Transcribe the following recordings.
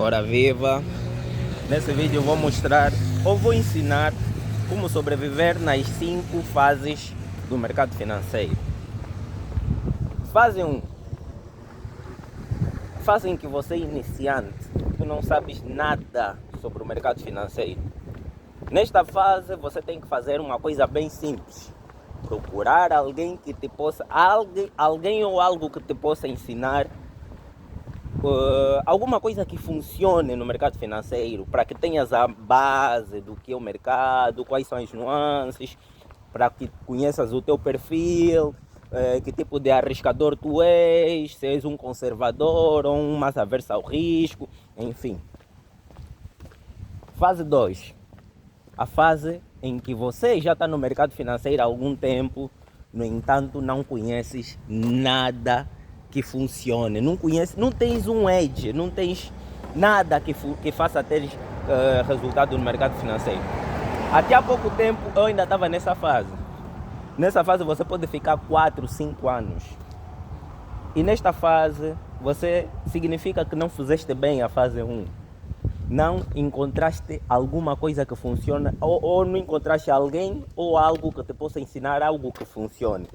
Ora viva! Nesse vídeo eu vou mostrar ou vou ensinar como sobreviver nas 5 fases do mercado financeiro. Fase 1. Fase em que você é iniciante, tu não sabes nada sobre o mercado financeiro. Nesta fase você tem que fazer uma coisa bem simples. Procurar alguém que te possa, alguém ou algo que te possa ensinar alguma coisa que funcione no mercado financeiro, para que tenhas a base do que é o mercado, quais são as nuances, para que conheças o teu perfil, que tipo de arriscador tu és, se és um conservador ou um mais averso ao risco, enfim. Fase 2. A fase em que você já está no mercado financeiro há algum tempo, no entanto não conheces nada que funcione, não tens um edge, não tens nada que faça ter resultado no mercado financeiro. Até há pouco tempo eu ainda estava nessa fase. Nessa fase você pode ficar 4, 5 anos. E nesta fase você significa que não fizeste bem a fase 1. Não encontraste alguma coisa que funciona, ou não encontraste alguém ou algo que te possa ensinar algo que funcione.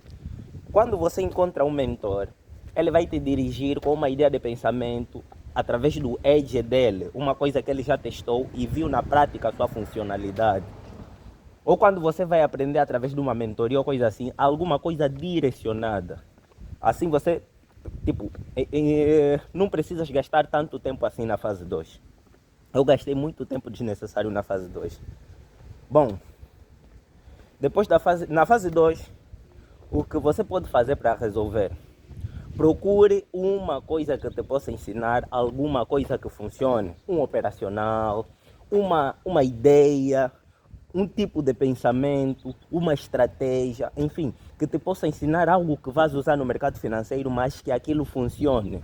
Quando você encontra um mentor, ele vai te dirigir com uma ideia de pensamento através do edge dele, uma coisa que ele já testou e viu na prática a sua funcionalidade. Ou quando você vai aprender através de uma mentoria ou coisa assim, alguma coisa direcionada. Assim você, não precisas gastar tanto tempo assim na fase 2. Eu gastei muito tempo desnecessário na fase 2. Bom, depois na fase 2, o que você pode fazer para resolver? Procure uma coisa que te possa ensinar, alguma coisa que funcione. Um operacional, uma ideia, um tipo de pensamento, uma estratégia, enfim, que te possa ensinar algo que vais usar no mercado financeiro, mas que aquilo funcione.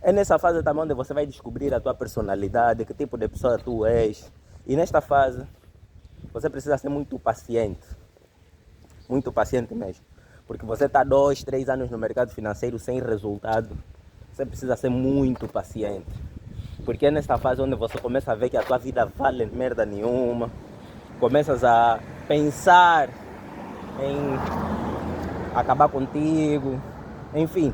É nessa fase também onde você vai descobrir a tua personalidade, que tipo de pessoa tu és. E nesta fase, você precisa ser muito paciente mesmo. Porque você está 2, 3 anos no mercado financeiro sem resultado. Você precisa ser muito paciente. Porque é nesta fase onde você começa a ver que a tua vida vale merda nenhuma. Começas a pensar em acabar contigo. Enfim,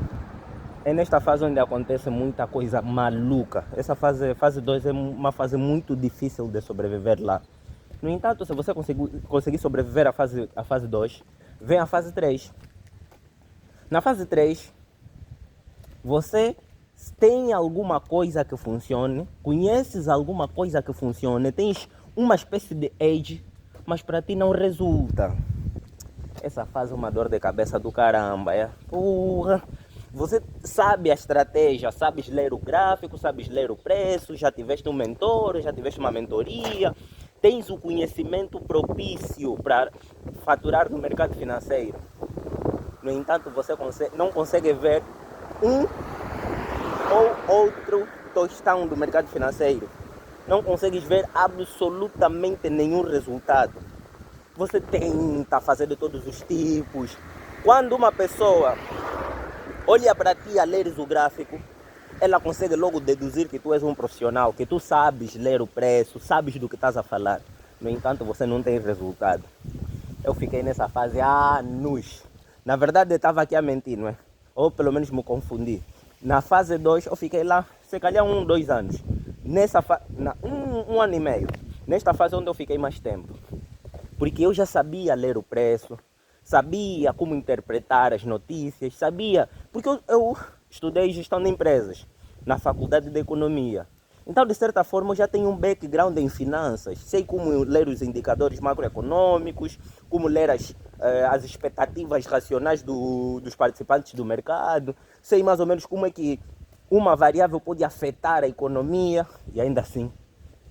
é nesta fase onde acontece muita coisa maluca. Essa fase 2 é uma fase muito difícil de sobreviver lá. No entanto, se você conseguir sobreviver à fase 2, vem a fase 3. Na fase 3, você tem alguma coisa que funcione, conheces alguma coisa que funcione, tens uma espécie de edge, mas para ti não resulta. Essa fase é uma dor de cabeça do caramba, é? Porra! Você sabe a estratégia, sabes ler o gráfico, sabes ler o preço, já tiveste um mentor, já tiveste uma mentoria, tens o conhecimento propício para faturar no mercado financeiro. No entanto, você não consegue ver um ou outro tostão do mercado financeiro. Não consegues ver absolutamente nenhum resultado. Você tenta fazer de todos os tipos. Quando uma pessoa olha para ti a leres o gráfico, ela consegue logo deduzir que tu és um profissional, que tu sabes ler o preço, sabes do que estás a falar. No entanto, você não tem resultado. Eu fiquei nessa fase há anos. Na verdade, eu estava aqui a mentir, não é? Ou pelo menos me confundi. Na fase 2, eu fiquei lá, se calhar 1, 2 anos. Nessa um ano e meio. Nesta fase onde eu fiquei mais tempo. Porque eu já sabia ler o preço, sabia como interpretar as notícias, sabia... Porque eu estudei gestão de empresas na faculdade de economia. Então, de certa forma, eu já tenho um background em finanças. Sei como ler os indicadores macroeconômicos, como ler as expectativas racionais dos participantes do mercado. Sei mais ou menos como é que uma variável pode afetar a economia. E ainda assim,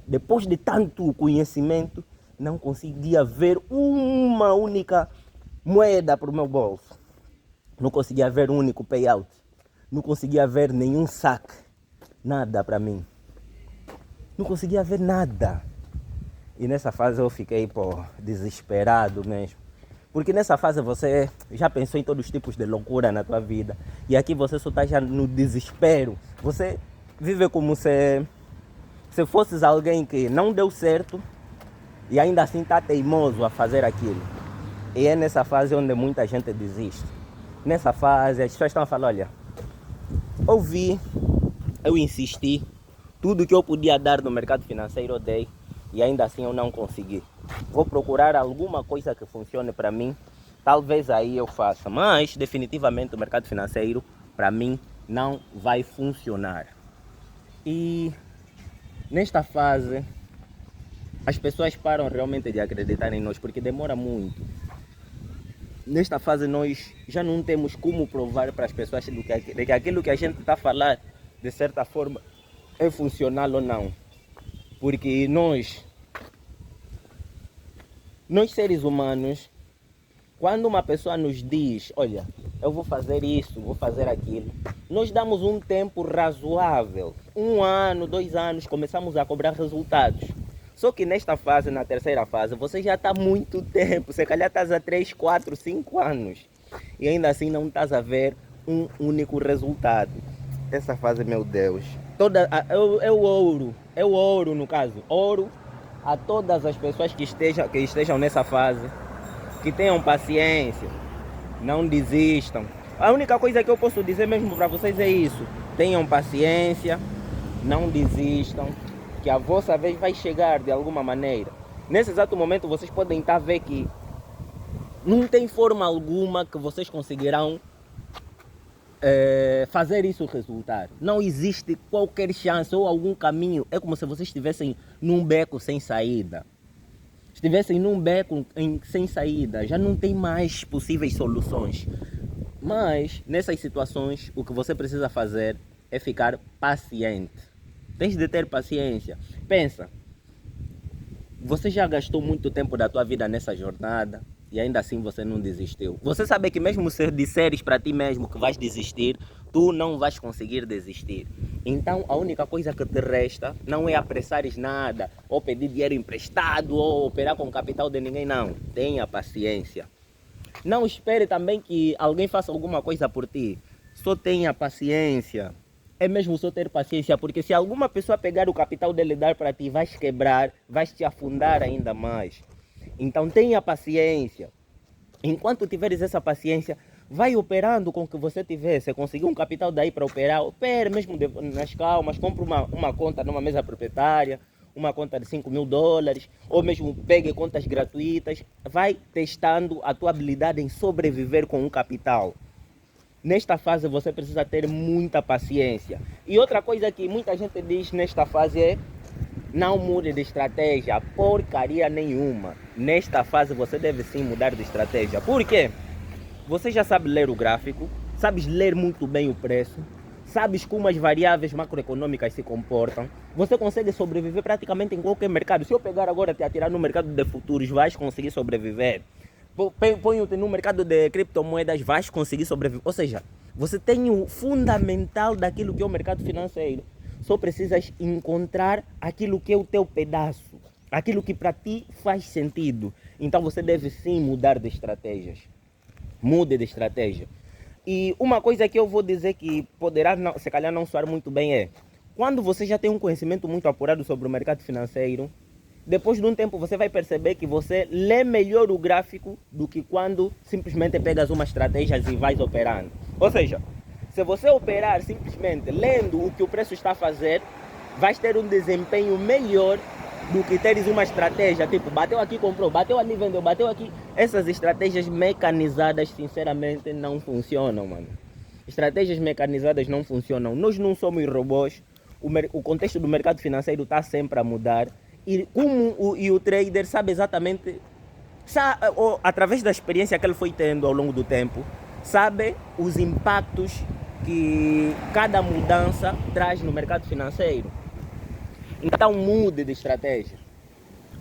depois de tanto conhecimento, não conseguia ver uma única moeda para o meu bolso. Não conseguia ver um único payout. Não conseguia ver nenhum saque. Nada para mim. Não conseguia ver nada. E nessa fase eu fiquei, desesperado mesmo. Porque nessa fase você já pensou em todos os tipos de loucura na tua vida. E aqui você só está já no desespero. Você vive como se fosses alguém que não deu certo e ainda assim está teimoso a fazer aquilo. E é nessa fase onde muita gente desiste. Nessa fase as pessoas estão a falar, olha, eu insisti, tudo que eu podia dar no mercado financeiro eu dei e ainda assim eu não consegui. Vou procurar alguma coisa que funcione para mim, talvez aí eu faça, mas definitivamente o mercado financeiro para mim não vai funcionar. E nesta fase as pessoas param realmente de acreditar em nós porque demora muito. Nesta fase nós já não temos como provar para as pessoas de que aquilo que a gente está a falar de certa forma é funcional ou não. Porque nós seres humanos, quando uma pessoa nos diz, olha, eu vou fazer isso, vou fazer aquilo, nós damos um tempo razoável. 1 ano, 2 anos, começamos a cobrar resultados. Só que nesta fase, na terceira fase, você já está há muito tempo. Se calhar estás há 3, 4, 5 anos. E ainda assim não estás a ver um único resultado. Essa fase, meu Deus. É o ouro no caso. Ouro a todas as pessoas que estejam nessa fase. Que tenham paciência. Não desistam. A única coisa que eu posso dizer mesmo para vocês é isso. Tenham paciência. Não desistam. Que a vossa vez vai chegar de alguma maneira. Nesse exato momento vocês podem estar a ver que não tem forma alguma que vocês conseguirão fazer isso resultar. Não existe qualquer chance ou algum caminho. É como se vocês estivessem num beco sem saída. Estivessem num beco sem saída. Já não tem mais possíveis soluções. Mas nessas situações o que você precisa fazer é ficar paciente. Tens de ter paciência. Pensa, você já gastou muito tempo da tua vida nessa jornada e ainda assim você não desistiu. Você sabe que mesmo se disseres para ti mesmo que vais desistir, tu não vais conseguir desistir. Então a única coisa que te resta não é apressares nada, ou pedir dinheiro emprestado, ou operar com capital de ninguém, não. Tenha paciência. Não espere também que alguém faça alguma coisa por ti. Só tenha paciência. É mesmo só ter paciência, porque se alguma pessoa pegar o capital dele e dar para ti, vais quebrar, vais te afundar ainda mais. Então tenha paciência. Enquanto tiveres essa paciência, vai operando com o que você tiver. Se conseguir um capital daí para operar, opere mesmo nas calmas, compre uma conta numa mesa proprietária, uma conta de $5.000, ou mesmo pegue contas gratuitas. Vai testando a tua habilidade em sobreviver com um capital. Nesta fase você precisa ter muita paciência. E outra coisa que muita gente diz nesta fase é: não mude de estratégia, porcaria nenhuma. Nesta fase você deve sim mudar de estratégia. Por quê? Você já sabe ler o gráfico, sabes ler muito bem o preço, sabes como as variáveis macroeconômicas se comportam. Você consegue sobreviver praticamente em qualquer mercado. Se eu pegar agora e te atirar no mercado de futuros, vais conseguir sobreviver. Ponho-te no mercado de criptomoedas, vais conseguir sobreviver. Ou seja, você tem o fundamental daquilo que é o mercado financeiro. Só precisas encontrar aquilo que é o teu pedaço, aquilo que para ti faz sentido. Então você deve sim mudar de estratégias. Mude de estratégia. E uma coisa que eu vou dizer que poderá, se calhar, não soar muito bem é: quando você já tem um conhecimento muito apurado sobre o mercado financeiro, depois de um tempo você vai perceber que você lê melhor o gráfico do que quando simplesmente pegas uma estratégia e vais operando. Ou seja, se você operar simplesmente lendo o que o preço está a fazer, vais ter um desempenho melhor do que teres uma estratégia, tipo, bateu aqui, comprou, bateu ali, vendeu, bateu aqui. Essas estratégias mecanizadas, sinceramente, não funcionam, mano. Estratégias mecanizadas não funcionam. Nós não somos robôs. O contexto do mercado financeiro está sempre a mudar. E o trader sabe exatamente, através da experiência que ele foi tendo ao longo do tempo, sabe os impactos que cada mudança traz no mercado financeiro. Então mude de estratégia.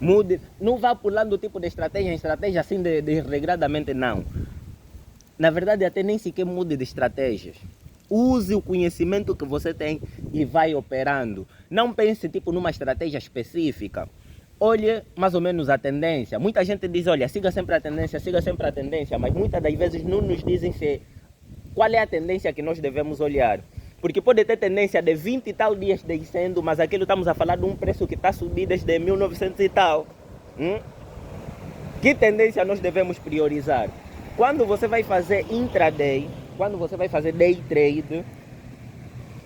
Mude, não vá pulando o tipo de estratégia em estratégia assim desregradamente, não. Na verdade, até nem sequer mude de estratégias. Use o conhecimento que você tem e vai operando. Não pense tipo numa estratégia específica. Olhe mais ou menos a tendência. Muita gente diz, olha, siga sempre a tendência, mas muitas das vezes não nos dizem qual é a tendência que nós devemos olhar. Porque pode ter tendência de 20 e tal dias descendo, mas aquilo estamos a falar de um preço que está subindo desde 1900 e tal. Que tendência nós devemos priorizar? Quando você vai fazer intraday, quando você vai fazer day trade,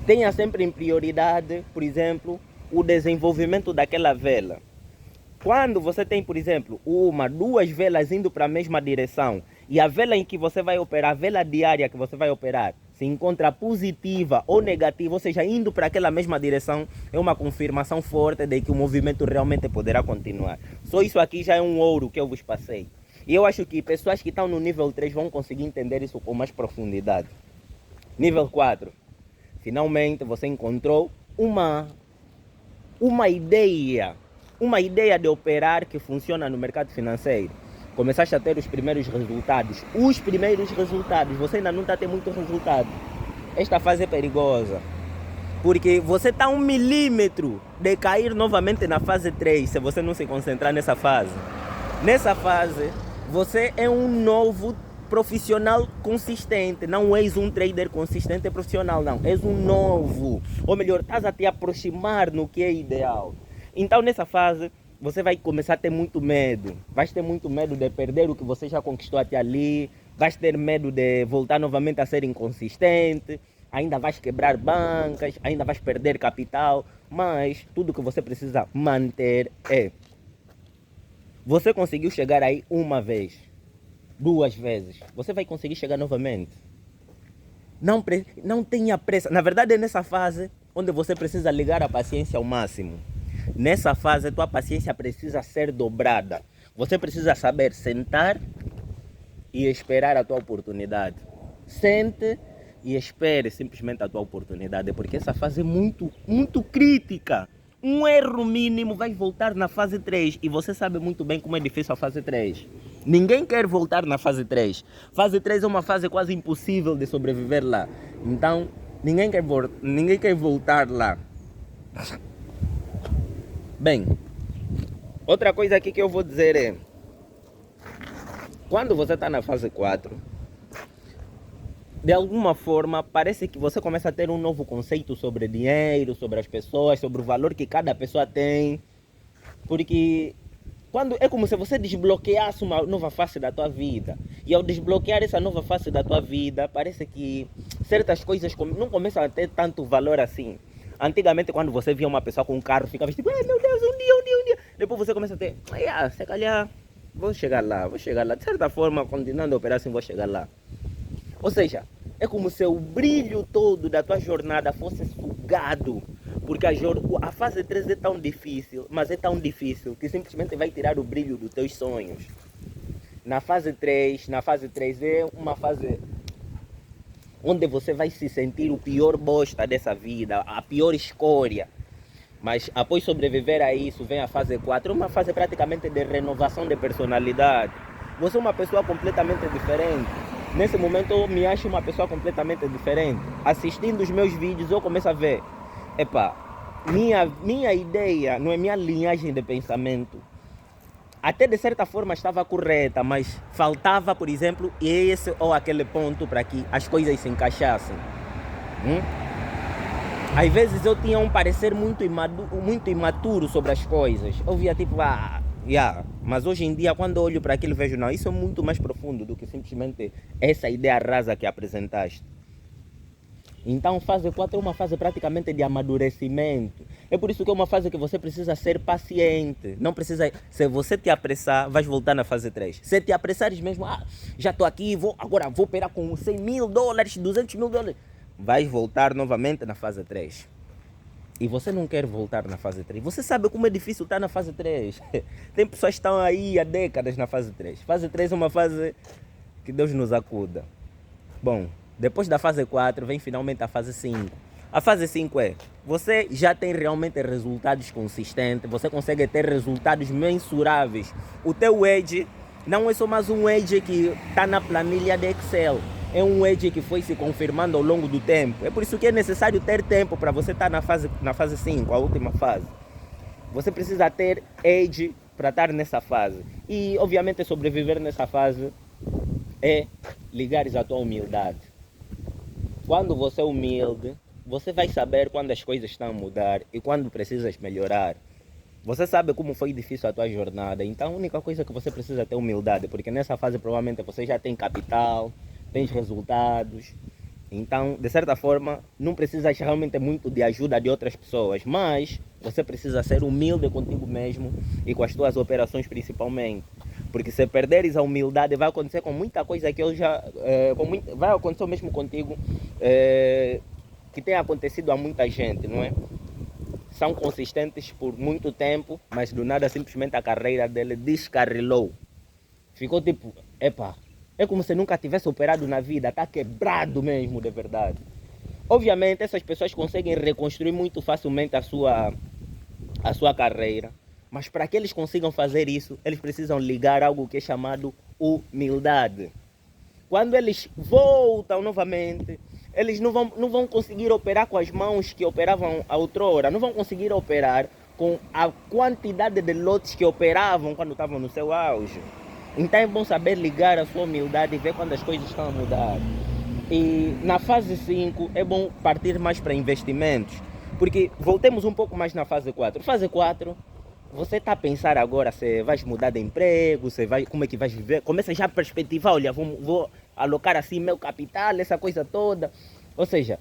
tenha sempre em prioridade, por exemplo, o desenvolvimento daquela vela. Quando você tem, por exemplo, uma, duas velas indo para a mesma direção e a vela em que você vai operar, a vela diária que você vai operar, se encontra positiva ou negativa, ou seja, indo para aquela mesma direção, é uma confirmação forte de que o movimento realmente poderá continuar. Só isso aqui já é um ouro que eu vos passei. E eu acho que pessoas que estão no nível 3 vão conseguir entender isso com mais profundidade. Nível 4. Finalmente você encontrou uma ideia de operar que funciona no mercado financeiro. Começaste a ter os primeiros resultados. Você ainda não está tendo muito resultado. Esta fase é perigosa. Porque você está a 1 milímetro de cair novamente na fase 3, se você não se concentrar nessa fase. Nessa fase, você é um novo profissional consistente. Não és um trader consistente profissional, não. És um novo. Ou melhor, estás a te aproximar no que é ideal. Então, nessa fase, você vai começar a ter muito medo. Vais ter muito medo de perder o que você já conquistou até ali. Vais ter medo de voltar novamente a ser inconsistente. Ainda vais quebrar bancas, ainda vais perder capital. Mas tudo que você precisa manter é... Você conseguiu chegar aí uma vez, 2 vezes. Você vai conseguir chegar novamente. Não tenha pressa. Na verdade, é nessa fase onde você precisa ligar a paciência ao máximo. Nessa fase, a tua paciência precisa ser dobrada. Você precisa saber sentar e esperar a tua oportunidade. Sente e espere simplesmente a tua oportunidade, porque essa fase é muito crítica. Um erro mínimo vai voltar na fase 3 e você sabe muito bem como é difícil a fase 3. Ninguém quer voltar na fase 3. Fase 3 é uma fase quase impossível de sobreviver lá. Então, ninguém quer voltar lá. Bem, outra coisa aqui que eu vou dizer é, quando você está na fase 4, de alguma forma parece que você começa a ter um novo conceito sobre dinheiro, sobre as pessoas, sobre o valor que cada pessoa tem. Porque é como se você desbloqueasse uma nova face da tua vida. E ao desbloquear essa nova face da tua vida, parece que certas coisas não começam a ter tanto valor assim. Antigamente, quando você via uma pessoa com um carro, ficava tipo, ai meu Deus, um dia. Depois você começa a ter, se calhar, vou chegar lá. De certa forma, continuando a operar assim, vou chegar lá. Ou seja, é como se o brilho todo da tua jornada fosse sugado. Porque a fase 3 é tão difícil, mas é tão difícil que simplesmente vai tirar o brilho dos teus sonhos. Na fase 3 é uma fase onde você vai se sentir o pior bosta dessa vida, a pior escória. Mas após sobreviver a isso, vem a fase 4, uma fase praticamente de renovação de personalidade. Você é uma pessoa completamente diferente. Nesse momento eu me acho uma pessoa completamente diferente. Assistindo os meus vídeos eu começo a ver, minha ideia, não é minha linhagem de pensamento, até de certa forma estava correta, mas faltava, por exemplo, esse ou aquele ponto para que as coisas se encaixassem. Às vezes eu tinha um parecer muito imaturo sobre as coisas. Eu via tipo, mas hoje em dia quando eu olho para aquilo vejo, não, isso é muito mais profundo do que simplesmente essa ideia rasa que apresentaste. Então fase 4 é uma fase praticamente de amadurecimento. É por isso que é uma fase que você precisa ser paciente. Não precisa, se você te apressar, vais voltar na fase 3. Se te apressares mesmo, já estou aqui, agora vou operar com 100 mil dólares, 200 mil dólares. Vais voltar novamente na fase 3. E você não quer voltar na fase 3. Você sabe como é difícil estar na fase 3. Tem pessoas que estão aí há décadas na fase 3. Fase 3 é uma fase que Deus nos acuda. Bom, depois da fase 4 vem finalmente a fase 5. A fase 5 é, você já tem realmente resultados consistentes, você consegue ter resultados mensuráveis. O teu edge não é só mais um edge que está na planilha de Excel. É um edge que foi se confirmando ao longo do tempo. É por isso que é necessário ter tempo para você estar na fase 5, a última fase. Você precisa ter edge para estar nessa fase. E, obviamente, sobreviver nessa fase é ligares à tua humildade. Quando você é humilde, você vai saber quando as coisas estão a mudar e quando precisas melhorar. Você sabe como foi difícil a tua jornada, então a única coisa que você precisa é ter humildade, porque nessa fase provavelmente você já tem capital, tem resultados, então de certa forma não precisas realmente muito de ajuda de outras pessoas, mas você precisa ser humilde contigo mesmo e com as tuas operações principalmente, porque se perderes a humildade vai acontecer com muita coisa que eu já, vai acontecer mesmo contigo, que tem acontecido a muita gente, não é? São consistentes por muito tempo, mas do nada simplesmente a carreira dele descarrilou. Ficou tipo, epa, é como se nunca tivesse operado na vida, está quebrado mesmo de verdade. Obviamente essas pessoas conseguem reconstruir muito facilmente a sua carreira, mas para que eles consigam fazer isso, eles precisam ligar algo que é chamado humildade. Quando eles voltam novamente, eles não vão conseguir operar com as mãos que operavam outrora, não vão conseguir operar com a quantidade de lotes que operavam quando estavam no seu auge. Então é bom saber ligar a sua humildade e ver quando as coisas estão a mudar. E na fase 5 é bom partir mais para investimentos, porque voltemos um pouco mais na fase 4. Fase 4, você está a pensar agora se vais mudar de emprego, como é que vais viver, começa já a perspectivar, olha, vou alocar assim meu capital, essa coisa toda. Ou seja,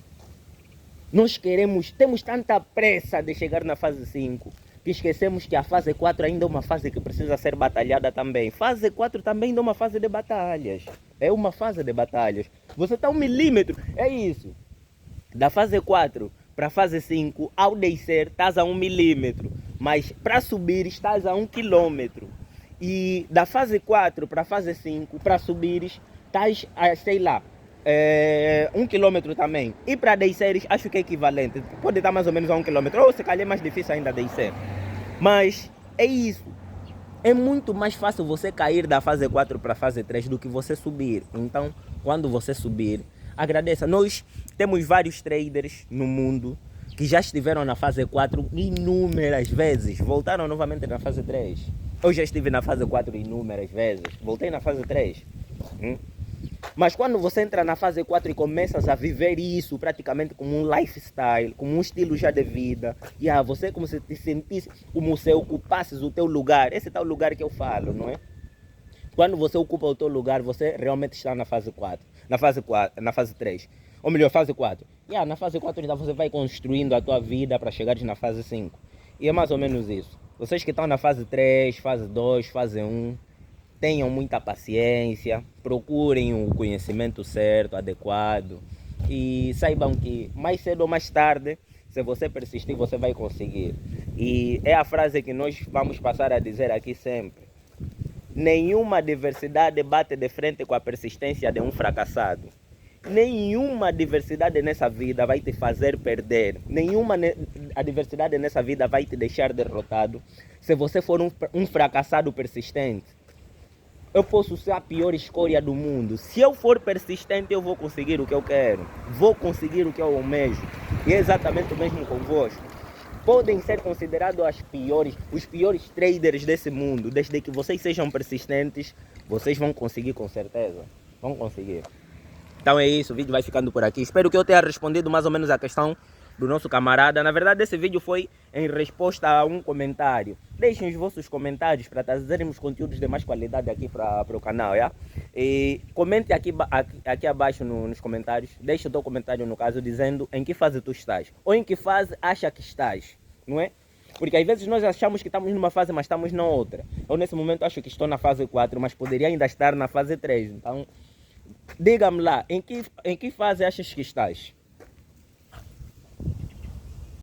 temos tanta pressa de chegar na fase 5, que esquecemos que a fase 4 ainda é uma fase que precisa ser batalhada também. Fase 4 também é uma fase de batalhas. É uma fase de batalhas. Você está 1 milímetro, é isso. Da fase 4 para a fase 5, ao descer estás a 1 milímetro, mas para subir estás a 1 quilômetro. E da fase 4 para a fase 5, para subires, estás a, sei lá, 1 quilômetro também. E para desceres, acho que é equivalente. Pode estar mais ou menos a 1 quilômetro, ou se calhar é mais difícil ainda descer. Mas é isso. É muito mais fácil você cair da fase 4 para a fase 3 do que você subir. Então, quando você subir, agradeça. Nós temos vários traders no mundo que já estiveram na fase 4 inúmeras vezes, voltaram novamente na fase 3. Eu já estive na fase 4 inúmeras vezes, voltei na fase 3. Mas quando você entra na fase 4 e começas a viver isso praticamente como um lifestyle, como um estilo já de vida, você como se te sentisse, como se ocupasses o teu lugar, esse tal lugar que eu falo, não é? Quando você ocupa o teu lugar, você realmente está na fase 4, na fase 3. Ou melhor, fase 4. Na fase 4 então você vai construindo a tua vida para chegares na fase 5. E é mais ou menos isso. Vocês que estão na fase 3, fase 2, fase 1, tenham muita paciência, procurem o conhecimento certo, adequado. E saibam que mais cedo ou mais tarde, se você persistir, você vai conseguir. E é a frase que nós vamos passar a dizer aqui sempre. Nenhuma adversidade bate de frente com a persistência de um fracassado. Nenhuma adversidade nessa vida vai te fazer perder. Nenhuma adversidade nessa vida vai te deixar derrotado se você for um fracassado persistente. Eu posso ser a pior escória do mundo. Se eu for persistente, eu vou conseguir o que eu quero. Vou conseguir o que eu almejo. E é exatamente o mesmo convosco. Podem ser considerados os piores traders desse mundo. Desde que vocês sejam persistentes, vocês vão conseguir com certeza. Vão conseguir. Então é isso, o vídeo vai ficando por aqui. Espero que eu tenha respondido mais ou menos a questão do nosso camarada. Na verdade, esse vídeo foi em resposta a um comentário. Deixem os vossos comentários para trazermos conteúdos de mais qualidade aqui para o canal, yeah? E comente aqui abaixo nos comentários. Deixe o teu comentário, no caso, dizendo em que fase tu estás. Ou em que fase acha que estás, não é? Porque às vezes nós achamos que estamos numa fase, mas estamos na outra. Eu nesse momento acho que estou na fase 4, mas poderia ainda estar na fase 3. Então, diga-me lá, em que fase achas que estás?